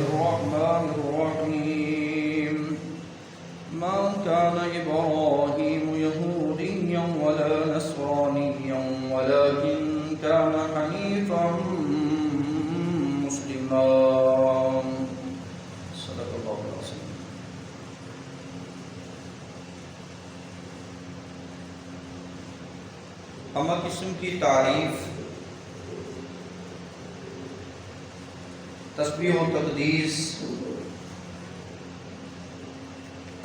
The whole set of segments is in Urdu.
الرحمن الرحيم ما كان إبراهيم يهوديا ولا نصرانيا ولكن كان حنيفا مسلما صدق الله العظيم. ہمہ قسم کی تعریف، تسبیح و تقدیس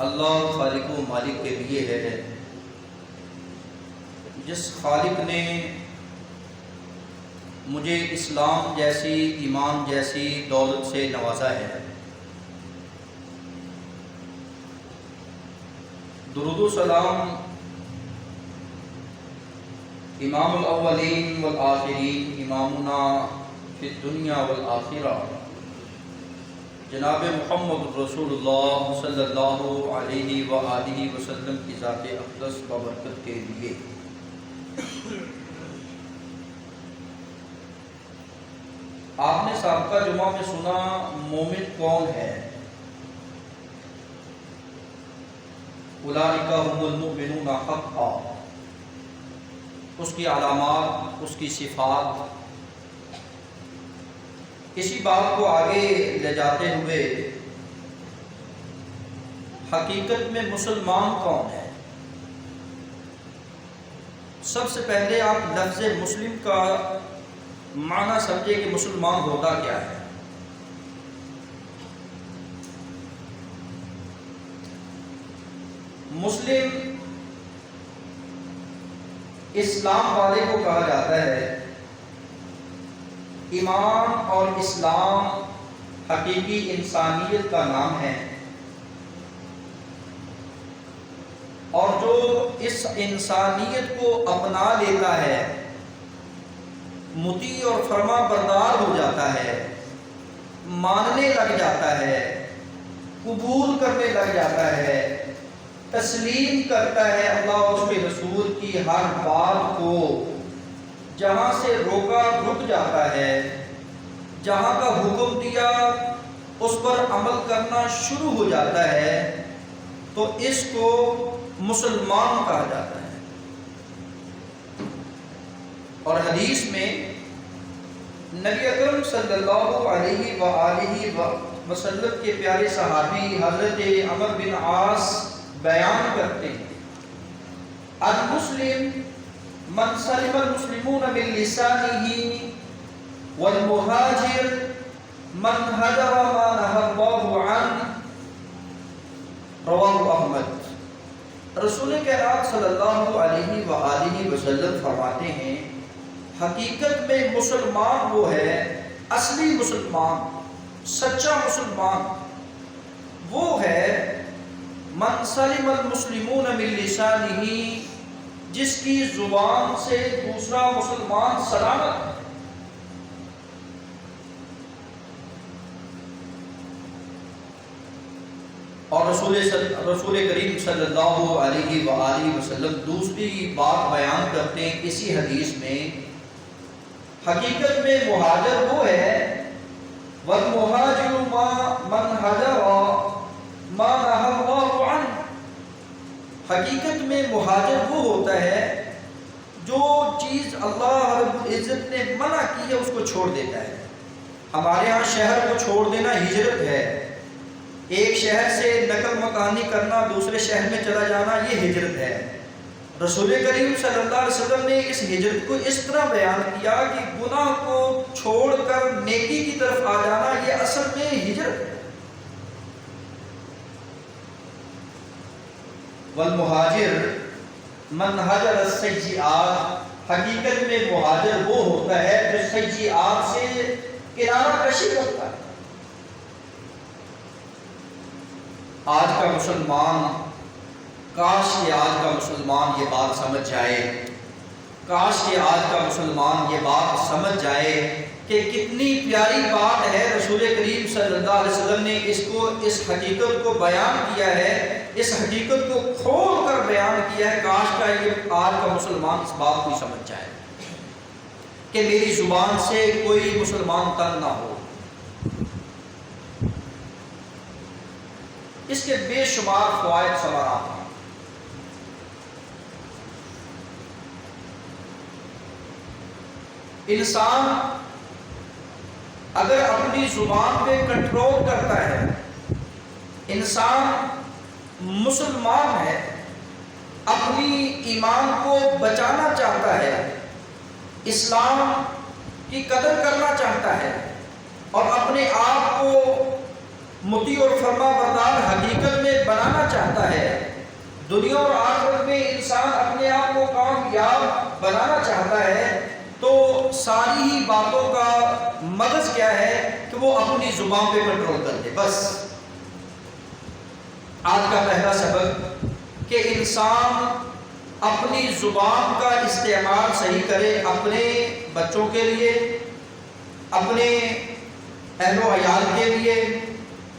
اللہ خالق و مالک کے لیے ہے، جس خالق نے مجھے اسلام جیسی، ایمان جیسی دولت سے نوازا ہے۔ درود و سلام امام الاولین والآخرین، امامنا فی الدنیا والآخرہ، جناب محمد رسول اللہ صلی اللہ علیہ وآلہ وسلم کی ذات اقدس بابرکت کے لیے آپ نے سابقہ جمعہ میں سنا مومن کون ہے؟ اولئک هم المؤمنون حقا، اس کی علامات، اس کی صفات، اسی بات کو آگے لے جاتے ہوئے حقیقت میں مسلمان کون ہے؟ سب سے پہلے آپ لفظ مسلم کا معنی سمجھے کہ مسلمان ہوتا کیا ہے۔ مسلم اسلام والے کو کہا جاتا ہے۔ ایمان اور اسلام حقیقی انسانیت کا نام ہے، اور جو اس انسانیت کو اپنا لیتا ہے، مطیع اور فرما بردار ہو جاتا ہے، ماننے لگ جاتا ہے، قبول کرنے لگ جاتا ہے، تسلیم کرتا ہے اللہ اور اس کے رسول کی ہر بات کو، جہاں سے روکا رک جاتا ہے، جہاں کا حکم دیا اس پر عمل کرنا شروع ہو جاتا ہے، تو اس کو مسلمان کہا جاتا ہے۔ اور حدیث میں نبی اکرم صلی اللہ علیہ وآلہ وسلم کے پیارے صحابی حضرت عمر بن عاص بیان کرتے ہیں، المسلم من سلم المسلمون من لسانه والمهاجر من هجر ما نهى الله عنه، رواه احمد۔ رسول کریم صلی اللہ علیہ وآلہ وسلم فرماتے ہیں، حقیقت میں مسلمان وہ ہے، اصلی مسلمان، سچا مسلمان وہ ہے من سلم المسلمون من لسانه، جس کی زبان سے دوسرا مسلمان سلامت ہے۔ اور رسول کریم صلی اللہ علیہ وآلہ وسلم دوسری بات بیان کرتے ہیں اسی حدیث میں، حقیقت میں مہاجر وہ ہے، والمہاجر من ہجر ما نہی اللہ عنہ، حقیقت میں مہاجر وہ ہوتا ہے جو چیز اللہ رب العزت نے منع کی ہے اس کو چھوڑ دیتا ہے۔ ہمارے ہاں شہر کو چھوڑ دینا ہجرت ہے، ایک شہر سے نقل مکانی کرنا، دوسرے شہر میں چلا جانا، یہ ہجرت ہے۔ رسول کریم صلی اللہ علیہ وسلم نے اس ہجرت کو اس طرح بیان کیا کہ گناہ کو چھوڑ کر نیکی کی طرف آ جانا، یہ اصل میں ہجرت ہے۔ والمہاجر من ہجر السیئات، حقیقت میں مہاجر وہ ہوتا ہے جو سیئات سے کنارہ کشی کرتا ہے۔ آج کا مسلمان، کاش کہ آج کا مسلمان یہ بات سمجھ جائے، کاش کہ آج کا مسلمان یہ بات سمجھ جائے کہ کتنی پیاری بات ہے۔ رسول کریم صلی اللہ علیہ وسلم نے اس حقیقت کو بیان کیا ہے، اس حقیقت کو کھول کر بیان کیا ہے۔ کاش کا یہ آج کا مسلمان اس بات کو سمجھ جائے کہ میری زبان سے کوئی مسلمان تنگ نہ ہو، اس کے بے شمار فوائد ثمرات ہیں۔ انسان اگر اپنی زبان پہ کنٹرول کرتا ہے، انسان مسلمان ہے، اپنی ایمان کو بچانا چاہتا ہے، اسلام کی قدر کرنا چاہتا ہے اور اپنے آپ کو مطیع اور فرما بردار حقیقت میں بنانا چاہتا ہے، دنیا اور آخرت میں انسان اپنے آپ کو کامیاب بنانا چاہتا ہے، تو ساری ہی باتوں کا مغز کیا ہے کہ وہ اپنی زبان پہ کنٹرول کر دے۔ بس آج کا پہلا سبق کہ انسان اپنی زبان کا استعمال صحیح کرے، اپنے بچوں کے لیے، اپنے اہل و عیال کے لیے،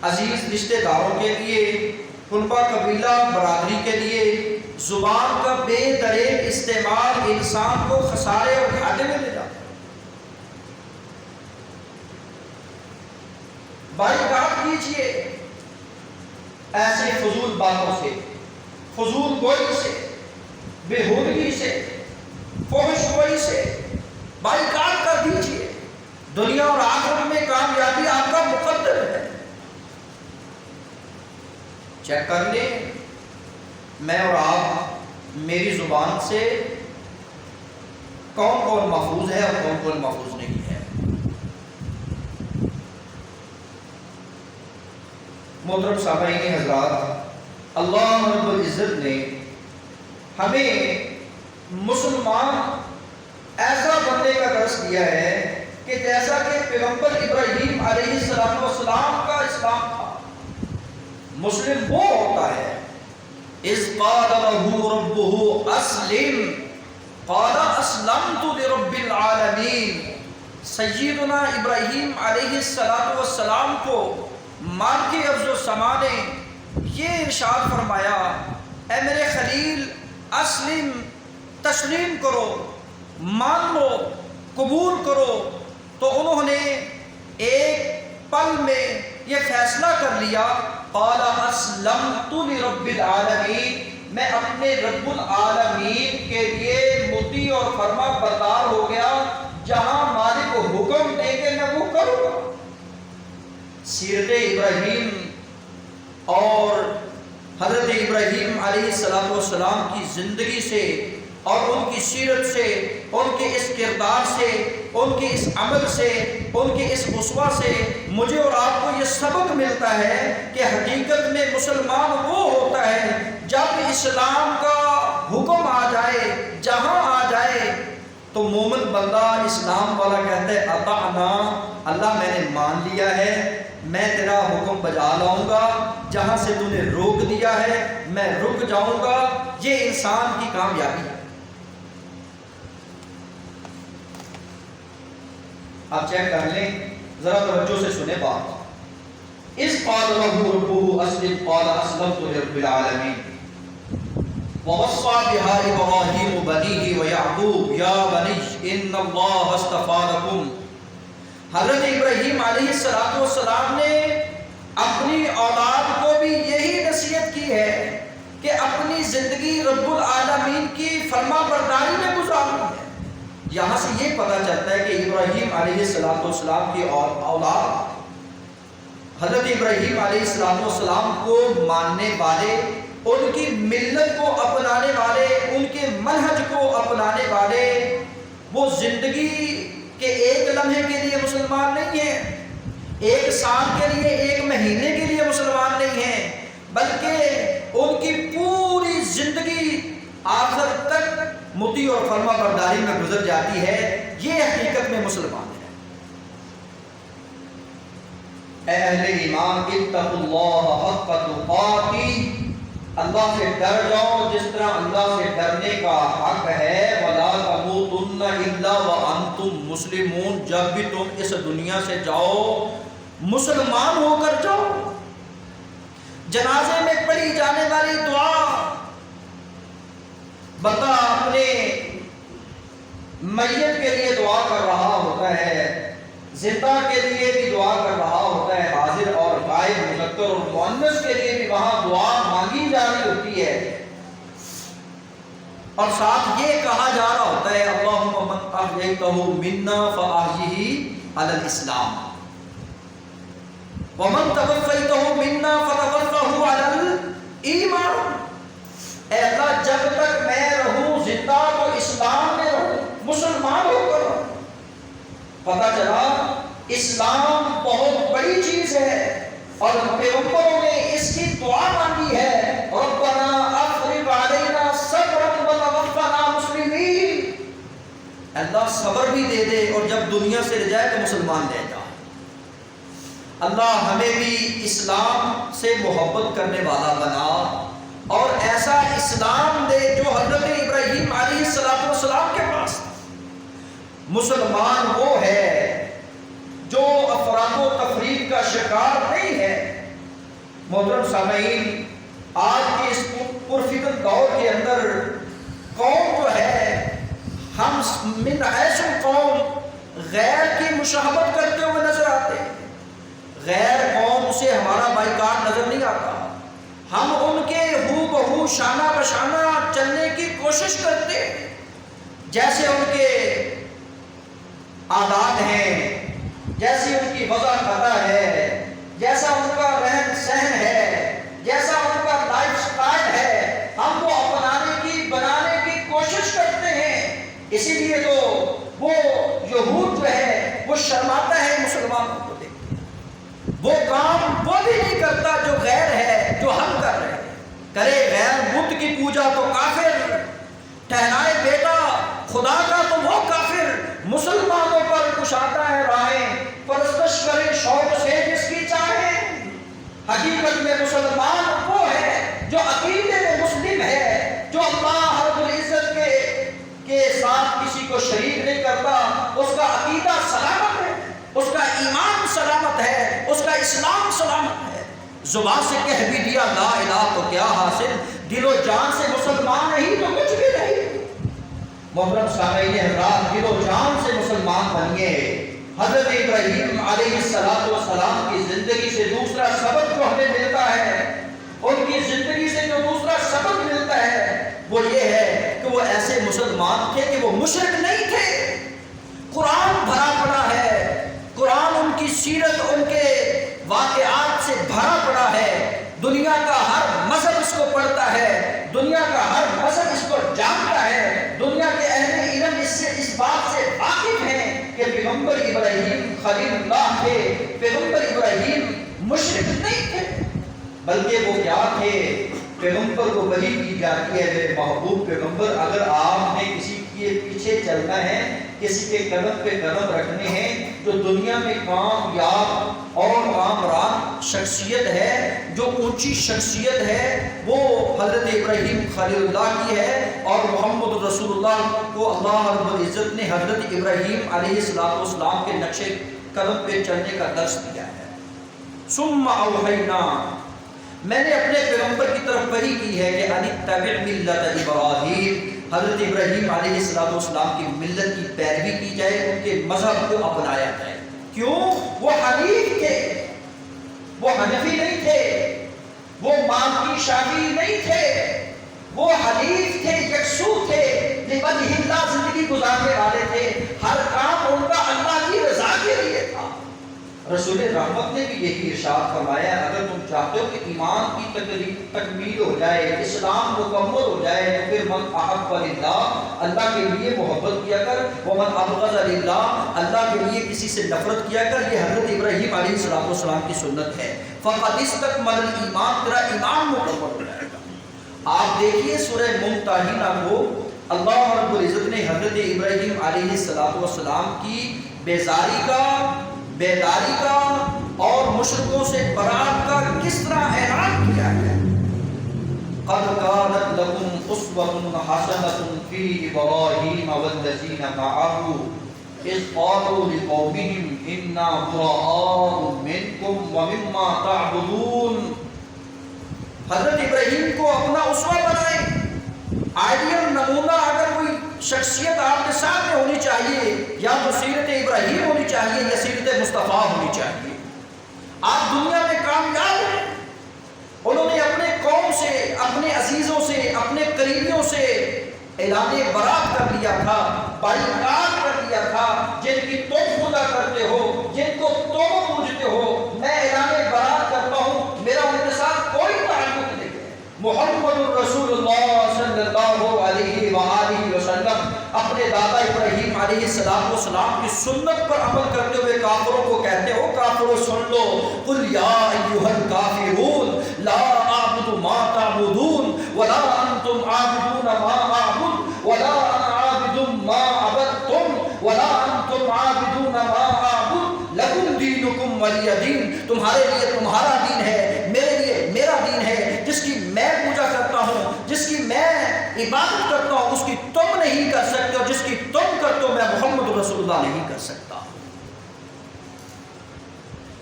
عزیز رشتہ داروں کے لیے، کنبہ قبیلہ برادری کے لیے۔ زبان کا بے دریغ استعمال انسان کو خسارے اور گھاٹے میں لے جاتا ہے۔ بائیکاٹ کیجیے ایسے فضول باتوں سے، فضول گوئی سے، بےہودگی سے، فحش گوئی سے بائیکاٹ کر دیجیے۔ دنیا اور آخرت میں کامیابی آپ کا مقدر ہے۔ چیک کر لیں میں اور آپ میری زبان سے کون کون محفوظ ہے اور کون کون محفوظ نہیں ہے۔ محترم سامعین حضرات، اللہ رب العزت نے ہمیں مسلمان ایسا بننے کا درس دیا ہے کہ جیسا کہ پیغمبر ابراہیم علیہ السلام کا اسلام تھا۔ مسلم وہ ہوتا ہے اذ قال له ربه اسلم قال اسلمت لرب العالمین۔ سیدنا ابراہیم علیہ السلام کو مالک ارض و سما نے یہ ارشاد فرمایا، اے میرے خلیل اسلم، تسلیم کرو، مان لو، قبول کرو۔ تو انہوں نے ایک پل میں یہ فیصلہ کر لیا، قال اسلمت لرب العالمین، میں اپنے رب العالمین کے لیے مطیع اور فرما بردار ہو گیا، جہاں مالک حکم دے کے میں وہ کروں گا۔ سیرت ابراہیم اور حضرت ابراہیم علیہ السلام کی زندگی سے اور ان کی سیرت سے، ان کے اس کردار سے، ان کے اس عمل سے، ان کے اس اسوہ سے مجھے اور آپ کو یہ سبق ملتا ہے کہ حقیقت میں مسلمان وہ ہوتا ہے جب اسلام کا حکم آ جائے، جہاں آ جائے تو مومن بندہ اسلام والا کہتا ہے اطعنا، اللہ میں نے مان لیا ہے، میں تیرا حکم بجا لاؤں گا، جہاں سے تو نے روک دیا ہے میں رک جاؤں گا۔ یہ انسان کی کامیابی ہے۔ آپ چیک کر لیں، ذرا توجہ سے سنیں بات۔ اذ قال له ربه اسلم قال اسلمت لرب العالمین ووصى بها ابراہیم بنیہ ویعقوب یا بنی ان اللہ اصطفى لکم۔ حضرت ابراہیم علیہ السلام نے اپنی اولاد کو بھی یہی نصیحت کی ہے کہ اپنی زندگی رب العالمین کی فرما برداری میں گزارنی ہے۔ یہاں سے یہ پتہ چلتا ہے کہ ابراہیم علیہ السلام کی اولاد حضرت ابراہیم علیہ السلام کو ماننے والے، ان کی ملت کو اپنانے والے، ان کے منہج کو اپنانے والے، وہ زندگی کے ایک لمحے کے لیے مسلمان نہیں ہیں، ایک سال کے لیے، ایک مہینے کے لیے مسلمان نہیں ہیں، بلکہ ان کی پوری زندگی آخر تک مطیع اور فرما برداری میں گزر جاتی ہے۔ یہ حقیقت میں مسلمان ہے۔ اے اہل ایمان اتقوا اللہ حق تقاتہ، اللہ سے ڈر جاؤ جس طرح اللہ سے ڈرنے کا حق ہے۔ ولا تموتن الا وانتم مسلمون، جب بھی تم اس دنیا سے جاؤ مسلمان ہو کر جاؤ۔ جنازے میں پڑھی جانے والی دعا، بندہ اپنے میت کے لیے دعا کر رہا ہوتا ہے، زندہ کے لیے بھی دعا کر رہا ہوتا ہے، حاضر اور غائب جماعت مذکر اور مؤنث کے لیے بھی وہاں دعا مانگی جا رہی ہوتی ہے، اور ساتھ یہ کہا جا رہا ہوتا ہے اللہم من احییتہ منا فاحیہ علی الاسلام ومن توفیتہ منا فتوفہ علی الایمان۔ اے اللہ جب تک میں رہوں زندہ تو اسلام میں رہوں، مسلمان ہو کر رہوں۔ پتہ چلا اسلام بہت بڑی چیز ہے، اور پیغمبروں نے اس کی دعا مانگی ہے ربنا افرغ علینا صبرا وتوفنا مسلمین، اللہ صبر بھی دے دے اور جب دنیا سے لے جائے تو مسلمان لے جا۔ اللہ ہمیں بھی اسلام سے محبت کرنے والا بنا اور ایسا اسلام دے جو حضرت ابراہیم علیہ السلام کے پاس تھا۔ مسلمان وہ ہے جو افراط و تفریق کا شکار نہیں ہے۔ محترم سامعین، آج کے اس پرفتن دور کے اندر قوم جو ہے، ہم من حیث قوم غیر کی مشاہبت کرتے ہوئے نظر آتے ہیں، غیر قوم سے ہمارا بائیکاٹ نظر نہیں آتا، ہم ان کے ہو بہو شانہ بشانہ چلنے کی کوشش کرتے ہیں، جیسے ان کے عادات ہیں، جیسی ان کی وضع خطا ہے، جیسا ان کا رہن سہن ہے، جیسا ان کا لائف سٹائل ہے، ہم وہ اپنانے کی بنانے کی کوشش کرتے ہیں۔ اسی لیے تو وہ یہود جو ہے وہ شرماتا ہے مسلمانوں کو دیکھ کے، وہ کام وہ بھی نہیں کرتا جو غیر ہے، جو ہم کر رہے ہیں۔ کرے غیر بت کی پوجا تو کافر، ٹھہرائے بیٹا خدا کا تو وہ کافر، مسلمانوں پر کشادہ ہے راہیں، پرستش کرے شوق سے جس کی چاہے۔ حقیقت میں مسلمان وہ ہے جو عقیدے میں مسلم ہے، جو اللہ رب العزت کے ساتھ کسی کو شریک نہیں کرتا، اس کا عقیدہ سلامت ہے، اس کا ایمان سلامت ہے، اس کا اسلام سلامت ہے۔ زبان سے کہہ بھی دیا لا الہ تو کیا حاصل، دل و جان سے مسلمان نہیں تو کچھ بھی نہیں۔ محترم سامعین حضرات، دل و جان سے مسلمان بنیے۔ حضرت ابراہیم علیہ السلام کی زندگی سے دوسرا سبق جو ہمیں ملتا ہے، ان کی زندگی سے جو دوسرا سبق ملتا ہے وہ یہ ہے کہ وہ ایسے مسلمان تھے کہ وہ مشرک نہیں تھے۔ قرآن بھرا پڑا ہے، قرآن ان کی سیرت ان کے واقعات سے بھرا پڑا ہے، دنیا کا ہر مذہب اس کو پڑھتا ہے، دنیا کا ہر مذہب اس کو جانتا ہے، دنیا کے اہل علم اس بات سے واقف ہیں کہ پیغمبر ابراہیم خلیل اللہ تھے، پیغمبر ابراہیم مشرک نہیں تھے، بلکہ وہ کیا تھے؟ پیغمبر کو وحی کی جاتی ہے میرے محبوب پیغمبر، اگر آپ نے کسی کے پیچھے چلنا ہے، کسی کے قدم پہ قدم رکھنے ہیں، جو دنیا میں کامیاب اور کامران شخصیت ہے، جو اونچی شخصیت ہے، وہ حضرت ابراہیم خلیل اللہ کی ہے، اور محمد رسول اللہ کو اللہ رب العزت نے حضرت ابراہیم علیہ السلام کے نقش قدم پہ چلنے کا درس دیا ہے۔ ثم اوحینا، میں نے اپنے پیغمبر کی طرف وحی کی ہے کہ ان اتبع ملت ابراہیم، حضرت ابراہیم علیہ السلام کی ملت کی پیروی کی جائے، ان کے مذہب کو اپنایا جائے۔ کیوں؟ وہ حنیف تھے، وہ حنفی نہیں تھے، وہ مالکی شافعی نہیں تھے، وہ حنیف تھے، یکسو تھے، لوجہ اللہ زندگی گزارنے والے تھے، ہر کام ان کا اللہ کی رضا کے لیے تھا۔ رسول رحمت نے بھی یہی ارشاد فرمایا، اگر تم چاہتے ہو کہ ایمان کی تکمیل ہو جائے، اسلام مکمل ہو جائے، تو پھر من احب للہ، اللہ کے لیے محبت کیا کر، ومن ابغض للہ، اللہ کے لیے کسی سے نفرت کیا کر۔ یہ حضرت ابراہیم علیہ السلام کی سنت ہے۔ فقد استکمل الایمان، تیرا ایمان مکمل ہو جائے گا۔ آپ دیکھیے سورہ ممتحنہ کو اللہ رب العزت نے حضرت ابراہیم علیہ السلام کی بیداری کا اور مشرکوں سے برات کا کس طرح اعلان کیا ہے۔ قد كانت لكم اسوة حسنة في ابراہیم والذین معه اذ قالوا لقومهم انا براء منكم ومما تعبدون۔ حضرت ابراہیم کو اپنا اسوہ بنائیں، آئیڈیل نمونہ اگر کوئی شخصیت آپ کے سامنے ہونی چاہیے، یا تو سیرت ابراہیم ہونی چاہیے یا سیرت مصطفیٰ ہونی چاہیے۔ آپ دنیا میں کامیاب اپنے عزیزوں سے، اپنے قریبیوں سے اعلان برات کر لیا تھا، بائیکاٹ کر لیا تھا، جن کی تم خدا کرتے ہو، جن کو تم پوجتے ہو، میں اعلان برات کرتا ہوں، میرا ان کے ساتھ کوئی تعلق نہیں ہے۔ محمد الرسول اللہ صلی اللہ علیہ وآلہ وسلم اپنے دادا ابراہیم علیہ السلام کی سنت پر عمل کرتے ہوئے کافروں کو کہتے ہو، کافروں سن لو، قل یا ایھا الکافرون لا اعبد ما تعبدون ولا انتم عابدون ما اعبد ولا انا عابد ما عبدتم ولا انتم عابدون ما اعبد لکم دینکم ولی دین، تمہارے لیے تمہارا دین ہے، میرے لیے میرا دین ہے، جس کی میں پوجا کرتا ہوں، جس کی میں عبادت کرتا ہوں، اس کی تم نہیں کر سکتے، اور جس کی تم کرتے ہو میں محمد رسول اللہ نہیں کر سکتا۔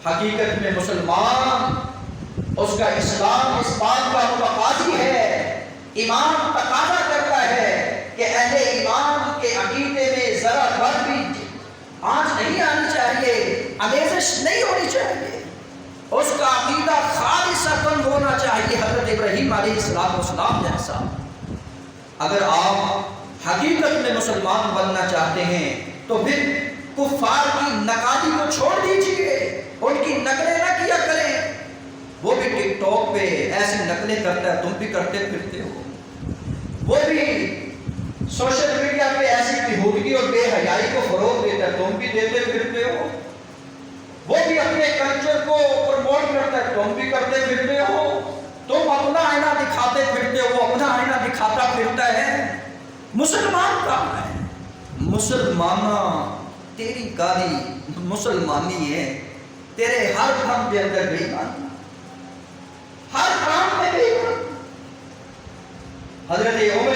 حقیقت میں مسلمان، اس کا اسلام اس بات کا متقاضی ہے، ایمان تقاضا کرتا ہے کہ اہل ایمان کے عقیدے میں ذرا بھر بھی آنچ نہیں آنی چاہیے، آمیزش نہیں ہونی چاہیے، اس کا عقیدہ خالصتاً ہونا چاہیے حضرت ابراہیم علیہ السلام جیسا۔ اگر آپ حقیقت میں مسلمان بننا چاہتے ہیں تو پھر کفار کی نقادی کو چھوڑ دیجئے، ان کی نقلیں نہ کیا کریں۔ وہ بھی ٹک ٹاک پہ ایسی نقلیں کرتا ہے، تم بھی کرتے پھرتے ہو، وہ بھی سوشل میڈیا پہ ایسی بیہودگی اور بے حیائی کو فروغ دیتا ہے، تم بھی دیتے پھرتے ہو، وہ بھی اپنے کلچر کو پروموٹ کرتا ہے، تم بھی کرتے پھرتے ہو، تم اپنا آئینہ دکھاتے پھرتے ہو، اپنا آئینہ دکھاتا پھرتا ہے۔ مسلمان کہاں ہے؟ مسلمانہ تیری کاری مسلمانی ہے، تیرے ہر کام کے اندر بے ایمانی، ہر کام میں بے ایمانی۔ حضرت عمر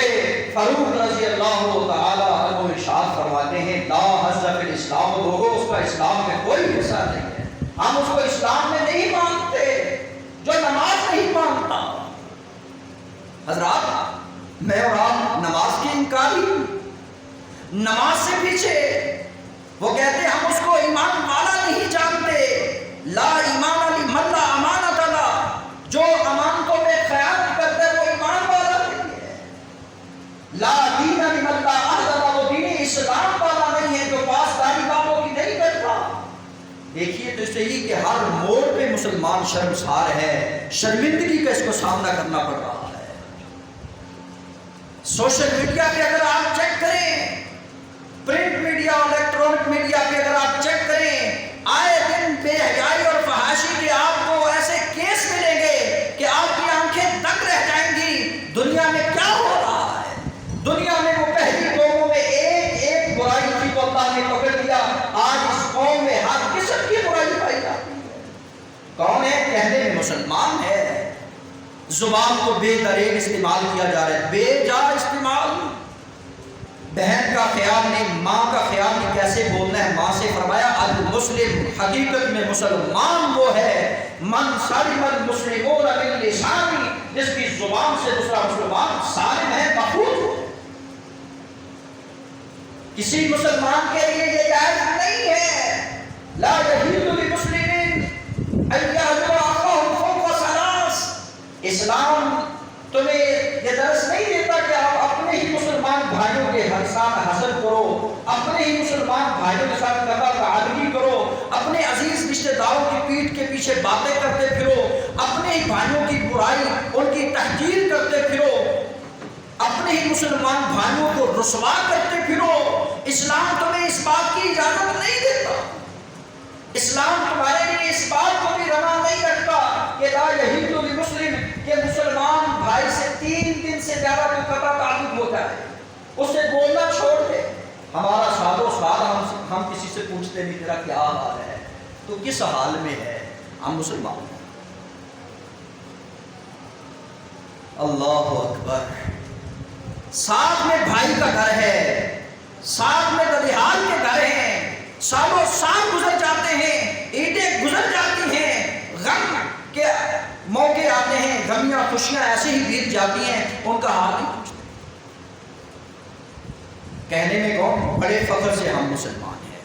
فاروق رضی اللہ تعالی عنہ ارشاد فرماتے ہیں، لا حظ فی الاسلام، لوگوں اس کا اسلام میں کوئی حصہ نہیں ہے، ہم اس کو اسلام میں نہیں مانتے جو نماز نہیں مانتا۔ حضرات، میں اور آپ نماز کے انکاری، نماز سے پیچھے، وہ کہتے ہیں ہم اس کو ایمان والا نہیں جانتے، لا ایمان لمن لا امانۃ له، جو امانتوں میں خیانت کرتا ہے وہ ایمان والا نہیں ہے۔ لا دین لمن لا عہد له، وہ دین اسلام والا نہیں ہے جو پاسداری والوں کی نہیں کرتا۔ دیکھیے تو صحیح کہ ہر موڑ پہ مسلمان شرمسار ہے، شرمندگی کا اس کو سامنا کرنا پڑ رہا ہے۔ سوشل میڈیا پہ اگر آپ چیک کریں، پرنٹ میڈیا اور الیکٹرانک میڈیا پہ اگر آپ چیک کریں، آئے دن بے حیائی اور فحاشی کے آپ کو ایسے کیس ملیں گے کہ آپ کی آنکھیں دنگ رہ جائیں گی۔ دنیا میں کیا ہو رہا ہے؟ دنیا میں وہ پہلی قوموں میں ایک برائی تھی تو اللہ نے پکڑ لیا، آج اس قوم میں ہر قسم کی برائی پائی جاتی ہے۔ کون ہے؟ کہنے میں مسلمان ہے، زبان کو بے دریغ استعمال کیا جا رہا ہے، بے جا استعمال۔ بہن کا خیال نہیں، ماں کا خیال نہیں، کیسے بولنا ہے ماں سے۔ فرمایا المسلم، حقیقت میں مسلمان وہ ہے من سلم المسلمون من لسانی، جس کی زبان سے دوسرا مسلمان سالم ہے، محفوظ ہے۔ کسی مسلمان کے لیے یہ جائز نہیں ہے، لا یحل لمسلم ان یهجر اخاه فوق ثلاث۔ اسلام تمہیں یہ درس نہیں دیتا کہ آپ اپنے ہی مسلمان بھائیوں کے ساتھ حسد کرو، اپنے ہی مسلمان بھائیوں کے ساتھ قطع تعلقی کرو، اپنے عزیز رشتہ داروں کی پیٹھ کے پیچھے باتیں کرتے پھرو، اپنے ہی بھائیوں کی برائی، ان کی تحقیر کرتے پھرو، اپنے ہی مسلمان بھائیوں کو رسوا کرتے پھرو۔ اسلام تمہیں اس بات کی اجازت نہیں دیتا، اسلام تمہارے لیے اس بات کو بھی روا نہیں رکھتا کہ لا یحل لمسلم، کہ مسلمان بھائی سے 3 دن سے زیادہ تو قطع تعلق ہوتا ہے، اس سے بولنا چھوڑ دے۔ ہمارا سال و سال ہم کسی سے پوچھتے نہیں تیرا کیا حال ہے، تو کس حال میں ہے؟ ہم مسلمان ہیں۔ اللہ اکبر۔ ساتھ میں بھائی کا گھر ہے، ساتھ میں ددیال کے گھر ہیں، سالوں سال گزر جاتے ہیں، عیدیں گزر جاتی ہیں، غم کے موقع آتے ہیں، غمیاں خوشیاں ایسے ہی بیت جاتی ہیں، ان کا حال نہیں پوچھتے۔ کہنے میں کون؟ بڑے فخر سے ہم مسلمان ہیں۔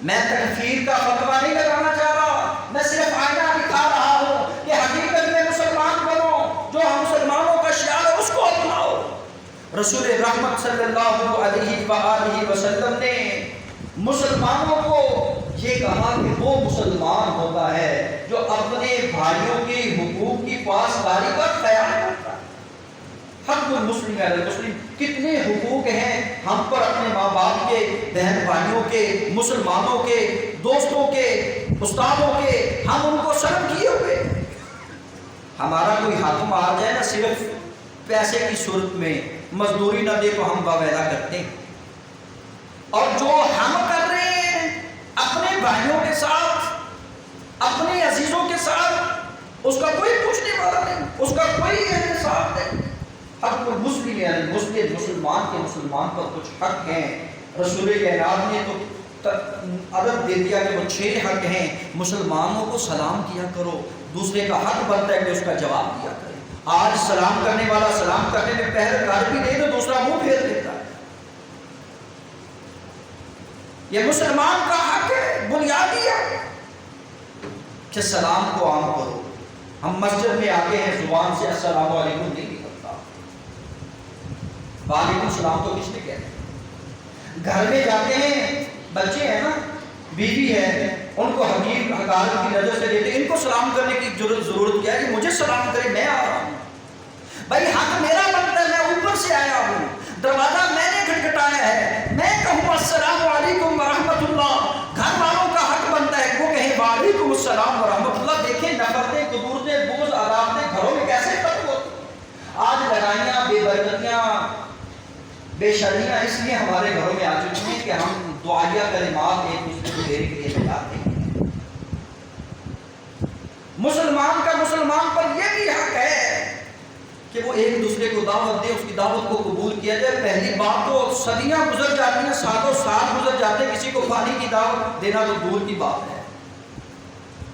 میں تکفیر کا فتویٰ نہیں لگانا چاہ رہا، میں صرف آئینہ دکھا رہا ہوں کہ حقیقت میں مسلمان بنو، جو ہم مسلمانوں کا شعار رسول رحمت صلی اللہ علیہ وآلہ وسلم نے مسلمانوں کو یہ کہا کہ وہ مسلمان ہوتا ہے جو اپنے بھائیوں کے حقوق کی پاسداری کا خیال کرتا ہے۔ حق المسلم علی المسلم، کتنے حقوق ہیں ہم پر اپنے ماں باپ کے، بہن بھائیوں کے، مسلمانوں کے، دوستوں کے، استادوں کے، ہم ان کو شرم کیے ہوئے۔ ہمارا کوئی حاکم آ جائے نا صرف پیسے کی صورت میں، مزدوری نہ دے تو ہم باویلا کرتے ہیں، اور جو ہم کر رہے ہیں اپنے بھائیوں کے ساتھ، اپنے عزیزوں کے ساتھ، اس کا کوئی پوچھنے والا نہیں، اس کا کوئی احتساب نہیں۔ حق المسلم یعنی مسلم، مسلمان کے مسلمان پر کچھ حق ہیں۔ رسول کائنات نے تو عدد دے دیا کہ وہ 6 حق ہیں۔ مسلمانوں کو سلام کیا کرو، دوسرے کا حق بنتا ہے کہ اس کا جواب دیا کرے۔ آج سلام کرنے والا سلام کرنے میں پہلے کار بھی دے تو دوسرا منہ پھیر دیتا ہے۔ یہ مسلمان کا حق ہے، بنیادی ہے کہ سلام کو عام کرو۔ ہم مسجد میں آتے ہیں، زبان سے السلام علیکم نہیں نکلتا، وعلیکم السلام تو کس نے کہتے؟ گھر میں جاتے ہیں، بچے ہیں نا، بیوی ہے، ان کو حقیر حقارت کی نظر سے دیتے، ان کو سلام کرنے کی ضرورت کیا ہے کہ مجھے سلام کرے، میں آ رہا ہوں بھائی، حق میرا بنتا ہے، میں اوپر سے آیا ہوں، دروازہ میں نے کھٹکھٹایا ہے، میں کہوں السلام علیکم ورحمۃ اللہ، گھر والوں کا حق بنتا ہے وہ کہیں وعلیکم السلام ورحمۃ اللہ۔ دیکھیں نفرتیں، قدورتیں، بغض، عداوتیں گھروں میں کیسے ختم ہوتی ہیں۔ آج لڑائیاں، بے برکتیاں، بے شرمیاں اس لیے ہمارے گھروں میں آ چکی ہیں کہ ہم دعائیہ کلمات ایک دوسرے کو دینے کے لیے لگاتے ہیں۔ مسلمان کا مسلمان پر یہ بھی حق ہے کہ وہ ایک دوسرے کو دعوت دے، اس کی دعوت کو قبول کیا جائے۔ پہلی بات تو صدیاں گزر جاتی ہیں، سالوں سال گزر جاتے ہیں، کسی کو پانی کی دعوت دینا تو دور کی بات ہے،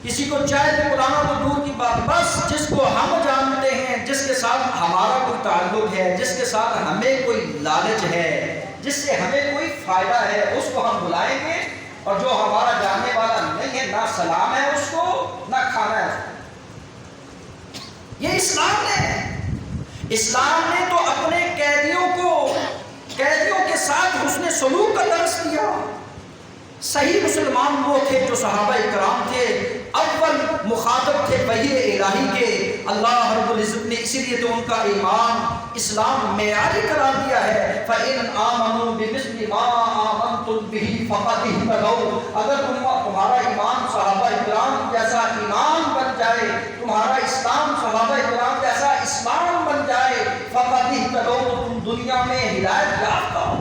کسی کو چائے پہ بلانا تو دور کی بات۔ بس جس کو ہم جانتے ہیں، جس کے ساتھ ہمارا کوئی تعلق ہے، جس کے ساتھ ہمیں کوئی لالچ ہے، جس سے ہمیں کوئی فائدہ ہے، اس کو ہم بلائیں گے، اور جو ہمارا جاننے والا نہیں ہے، نہ سلام ہے اس کو، نہ کھانا ہے اس کو۔ یہ اسلام ہے۔ اسلام نے تو اپنے قیدیوں کے ساتھ حسن سلوک کا درس دیا۔ صحیح مسلمان وہ تھے جو صحابہ کرام تھے، اول مخاطب تھے وحی الہی کے۔ اللہ رب العزت نے اسی لیے تو ان کا ایمان اسلام معیاری قرار دیا ہے۔ فَإِنْ آمَنُوا بِمِثْلِ مَا آمَنْتُمْ بِهِ فَقَدْ اهْتَدَوْا۔ اگر تمہارا ایمان صحابہ کرام جیسا ایمان بن جائے، تمہارا اسلام صحابہ کرام جیسا اسلام بن جائے، فَقَدْ اهْتَدَوْا، تو تم دنیا میں ہدایت یافتہ ہو،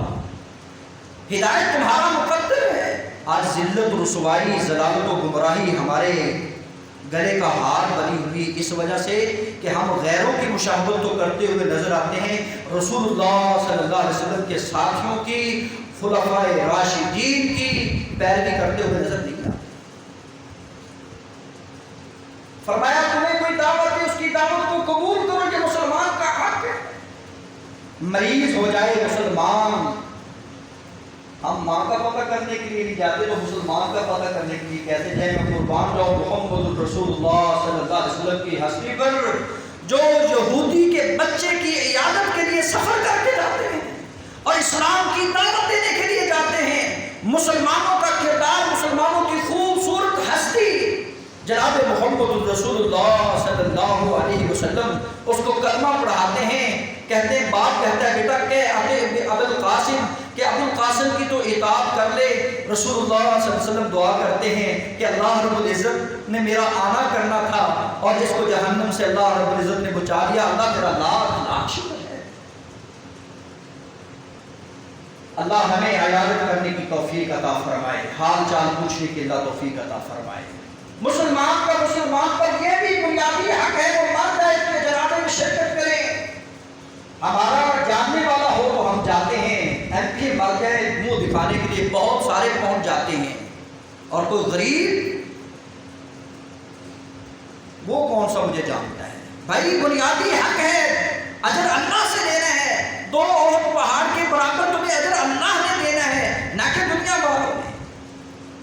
ہدایت تمہارا مقدر ہے۔ آج ذلت، رسوائی، ضلالت و گمراہی ہمارے گلے کا ہار بنی ہوئی اس وجہ سے کہ ہم غیروں کی مشابہت تو کرتے ہوئے نظر آتے ہیں، رسول اللہ صلی اللہ علیہ وسلم کے ساتھیوں کی، خلفائے راشدین کی پیروی کرتے ہوئے نظر نہیں آتے۔ فرمایا تمہیں کوئی دعوت ہے، اس کی دعوت کو قبول کرو، یہ مسلمان کا حق ہے۔ مریض ہو جائے مسلمان، ہم ماں کا پتہ کرنے کے لیے نہیں جاتے تو مسلمان کا پتہ کرنے کے لیے کہتے ہیں میں قربان جاؤں محمد رسول اللہ صلی اللہ علیہ وسلم کی ہستی پر، جو یہودی کے بچے کی عیادت کے لیے سفر کر کے جاتے ہیں اور اسلام کی دعوت دینے کے لیے جاتے ہیں۔ مسلمانوں کا کردار، مسلمانوں کی خوبصورت ہستی جناب محمد رسول اللہ صلی اللہ علیہ وسلم، اس کو کلمہ پڑھاتے ہیں، کہتے ہیں، باپ کہتا ہے بیٹا کہ ابوالقاسم، کہ ابوالقاسم کی تو اطاعت کر لے۔ رسول اللہ صلی اللہ علیہ وسلم دعا کرتے ہیں کہ اللہ رب العزت نے میرا آنا کرنا تھا اور جس کو جہنم سے اللہ رب العزت نے بچا لیا، اللہ تیرا لاکھ لاکھ شکر ہے۔ اللہ ہمیں عیادت کرنے کی توفیق عطا فرمائے، حال چال پوچھنے کی اللہ توفیق عطا فرمائے۔ مسلمان کا مسلمان پر یہ بھی بنیادی حق ہے وہ مر جائے کہ جنازے میں شرکت کرے۔ ہمارا جاننے والا ہو تو ہم جاتے ہیں، ایم پی مر گئے منہ دکھانے کے لیے بہت سارے پہنچ جاتے ہیں، اور کوئی غریب وہ کون سا مجھے جانتا ہے؟ بھائی بنیادی حق ہے، اجر اللہ سے لینا ہے، 2 احد پہاڑ کے برابر تمہیں اجر اللہ نے دینا ہے، نہ کہ دنیا والوں نے۔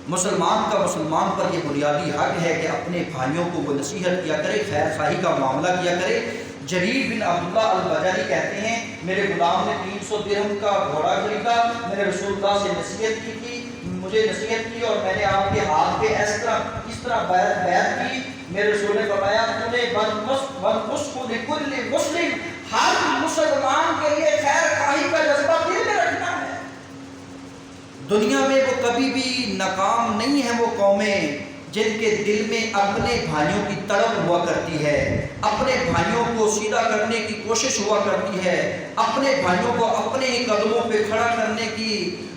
مسلمان کا مسلمان پر یہ بنیادی حق ہے کہ اپنے بھائیوں کو وہ نصیحت کیا کرے، خیر خواہی کا معاملہ کیا کرے، جریر بن عبداللہ البجلی کہتے ہیں میرے غلام نے 300 درہم کا گھوڑا خریدا، میں نے رسول اللہ سے نصیحت کی تھی، مجھے نصیحت کی اور میں نے آپ کے ہاتھ پہ اس طرح بیعت کی، میرے رسول نے فرمایا تو نے وَالنُّصْحُ لِكُلِّ مُسْلِمٍ، ہر مسلمان کے لیے خیر خواہی کا جذبہ دل میں رکھنا ہے۔ دنیا میں وہ کبھی بھی ناکام نہیں ہیں وہ قومیں جن کے دل میں اپنے بھائیوں کی تڑپ ہوا کرتی ہے، اپنے بھائیوں کو سیدھا کرنے کی کوشش ہوا کرتی ہے، اپنے بھائیوں کو اپنے ہی قدموں پہ کھڑا کرنے کی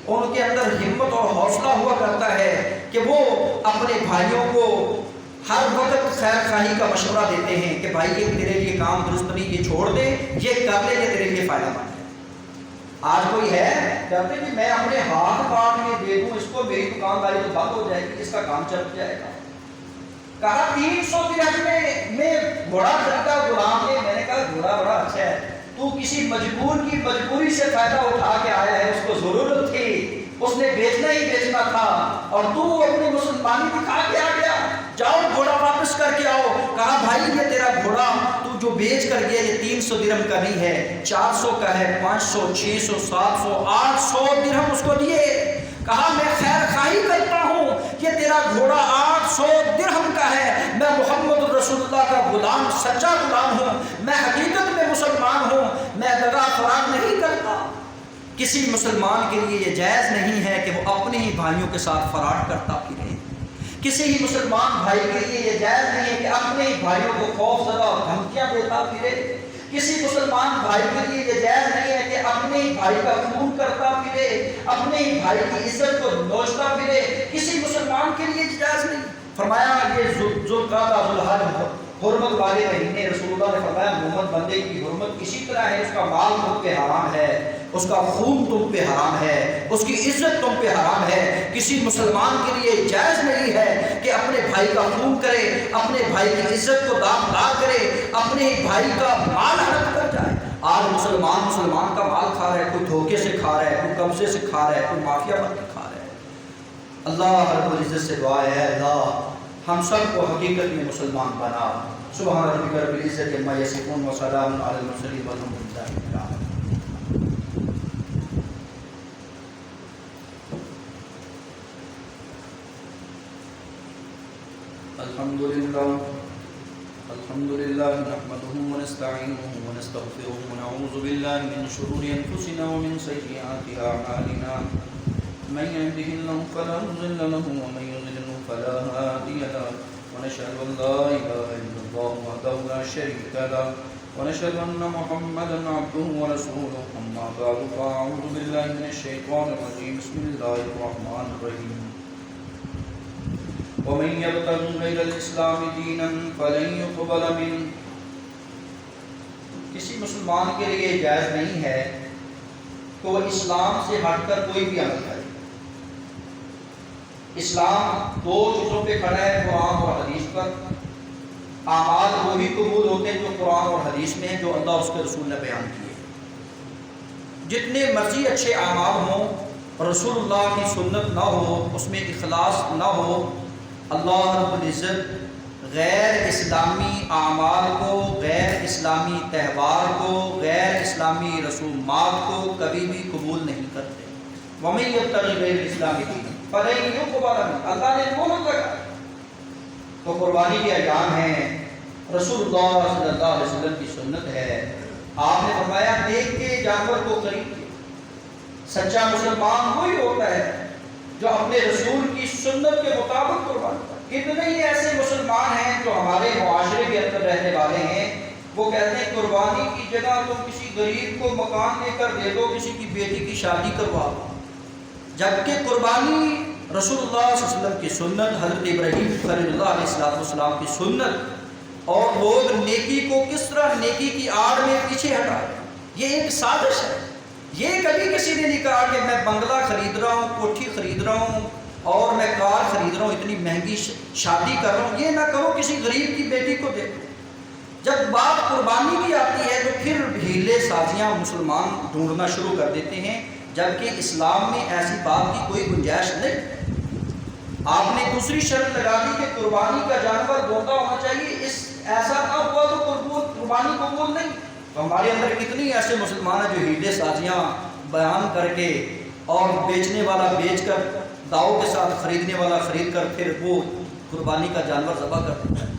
ان کے اندر ہمت اور حوصلہ ہوا کرتا ہے کہ وہ اپنے بھائیوں کو ہر وقت خیر خواہی کا مشورہ دیتے ہیں کہ بھائی یہ تیرے لیے کام درست نہیں، یہ چھوڑ دے، یہ کر لے، یہ تیرے لیے فائدہ مند ہے۔ آج کوئی ہے کہتے کہ میں اپنے ہاتھ کاٹ کے دے دوں اس کو، میری دکانداری تو بند ہو جائے گی، اس کا کام چل جائے گا۔ کہا 300 درہم میں گھوڑا خریدا غلام نے، میں نے کہا گھوڑا بڑا اچھا ہے، تو کسی مجبور کی مجبوری سے فائدہ اٹھا کے آیا ہے، اس کو ضرورت تھی، اس نے بیچنا ہی بیچنا تھا اور تو اپنی مسلمانی دکھا کے آ گیا، جاؤ گھوڑا واپس کر کے آؤ۔ کہا بھائی یہ تیرا گھوڑا تو جو بیچ کر گیا یہ 300 درہم کا نہیں ہے، 400 کا ہے، 500، 600، 700، 800 درہم اس کو دیے۔ کہا میں خیر خواہی کرتا ہوں، یہ تیرا گھوڑا 800 درہم کا ہے، میں محمد رسول اللہ کا غلام، سچا غلام ہوں، میں حقیقت میں مسلمان ہوں، میں دغا فراغ نہیں کرتا۔ کسی مسلمان کے لیے یہ جائز نہیں ہے کہ وہ اپنے ہی بھائیوں کے ساتھ فراڈ کرتا پھرے، کسی ہی مسلمان بھائی کے لیے یہ جائز نہیں ہے کہ اپنے ہی بھائیوں کو خوف زدہ اور دھمکیاں دیتا پھرے، کسی مسلمان بھائی کے لیے یہ جائز نہیں ہے کہ اپنے ہی بھائی کا خون کرتا پھرے، اپنے ہی بھائی کی عزت کو نوچتا پھرے، کسی مسلمان کے لیے جائز نہیں۔ فرمایا یہ ذوالقعدہ ذوالحج حرمت والے مہینے، رسول اللہ نے فرمایا مومن بندے کی حرمت اسی طرح ہے، اس کا مال تم پہ حرام ہے، اس کا خون تم پہ حرام ہے، اس کی عزت تم پہ حرام ہے۔ کسی مسلمان کے لیے جائز نہیں ہے کہ اپنے بھائی کا خون کرے، اپنے بھائی کی عزت کو داغدار کرے، اپنے ہی بھائی کا مال ہڑپ کر جائے۔ آج مسلمان کا مال کھا رہا ہے، کوئی دھوکے سے کھا رہا ہے، کوئی قبضے سے کھا رہا ہے، کوئی مافیا بن کے کھا رہا ہے۔ اللہ رب العزت سے دعا ہے اللہ ہم سب کو حقیقت میں مسلمان بنا۔ سبحان ربک رب العزت عما یصفون وسلام علی المرسلین والحمد للہ رب العالمین۔ الحمد للہ نحمده ونستعینه ونستغفره ونعوذ باللہ من شرور انفسنا ومن سیئات اعمالنا، من يهده الله فلا مضل له ومن يضلل فلا هادي له، ونشهد ان لا اله الا الله وحده لا شريك له، ونشهد ان محمدا عبده ورسوله، اما بعد فاعوذ بالله من الشيطان الرجيم، بسم الله الرحمن الرحيم، ومن يبتغ غير الاسلام دينا فلن يقبل منه۔ کسی مسلمان کے لیے جائز نہیں ہے کہ وہ اسلام سے ہٹ کر کوئی بھی عمل کرے۔ اسلام دو چیزوں پہ کھڑا ہے، قرآن اور حدیث پر۔ اعمال وہی قبول ہوتے ہیں جو قرآن اور حدیث میں ہیں، جو اللہ اس کے رسول نے بیان کیے۔ جتنے مرضی اچھے اعمال ہوں، رسول اللہ کی سنت نہ ہو، اس میں اخلاص نہ ہو، اللہ رب العزت غیر اسلامی اعمال کو، غیر اسلامی تہوار کو، غیر اسلامی رسومات کو کبھی بھی قبول نہیں کرتے۔ وَمَن يَبْتَغِ غَيْرَ الْإِسْلَامِ دِينًا فَلَن يُقْبَلَ مِنْهُ، اللہ نے مہر لگا۔ تو قربانی کے ایام ہیں، رسول اللہ صلی اللہ علیہ وسلم کی سنت ہے، آپ نے فرمایا دیکھ کے جانور کو خرید کے۔ سچا مسلمان وہی ہوتا ہے جو اپنے رسول کی سنت کے مطابق قربان کرتا ہے۔ کتنے ہی ایسے مسلمان ہیں جو ہمارے معاشرے کے اندر رہنے والے ہیں، وہ کہتے ہیں قربانی کی جگہ تم کسی غریب کو مکان دے کر دے دو، کسی کی بیٹی کی شادی کروا دو، جبکہ قربانی رسول اللہ صلی اللہ علیہ وسلم کی سنت، حضرت ابراہیم خلیل اللہ علیہ السلام کی سنت، اور لوگ نیکی کو کس طرح نیکی کی آڑ میں پیچھے ہٹا رہے ہیں۔ یہ ایک سازش ہے۔ یہ کبھی کسی نے نہیں کہا کہ میں بنگلہ خرید رہا ہوں، کوٹھی خرید رہا ہوں اور میں کار خرید رہا ہوں، اتنی مہنگی شادی کر رہا ہوں، یہ نہ کہو کسی غریب کی بیٹی کو دے دو۔ جب بات قربانی کی آتی ہے تو پھر ہیلے سازیاں مسلمان ڈھونڈنا شروع کر دیتے ہیں، جبکہ اسلام میں ایسی بات کی کوئی گنجائش نہیں۔ آپ نے دوسری شرط لگا دی کہ قربانی کا جانور بوتا ہونا چاہیے، ایسا نہ ہوا تو قربانی قبول نہیں. تو ہمارے اندر کتنی ایسے مسلمان ہیں جو ہیلے سازیاں بیان کر کے اور بیچنے والا بیچ کر داؤ کے ساتھ خریدنے والا خرید کر پھر وہ قربانی کا جانور ذبح کر دیتا ہے.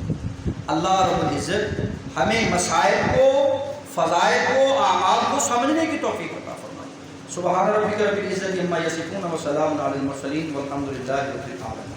اللہ رب العزت ہمیں مسائل کو، فضائل کو، اعمال کو سمجھنے کی توفیق عطا فرمائے. سبحان ربک رب العزت عما یصفون وسلام علی المرسلین والحمد للہ رب العالمین.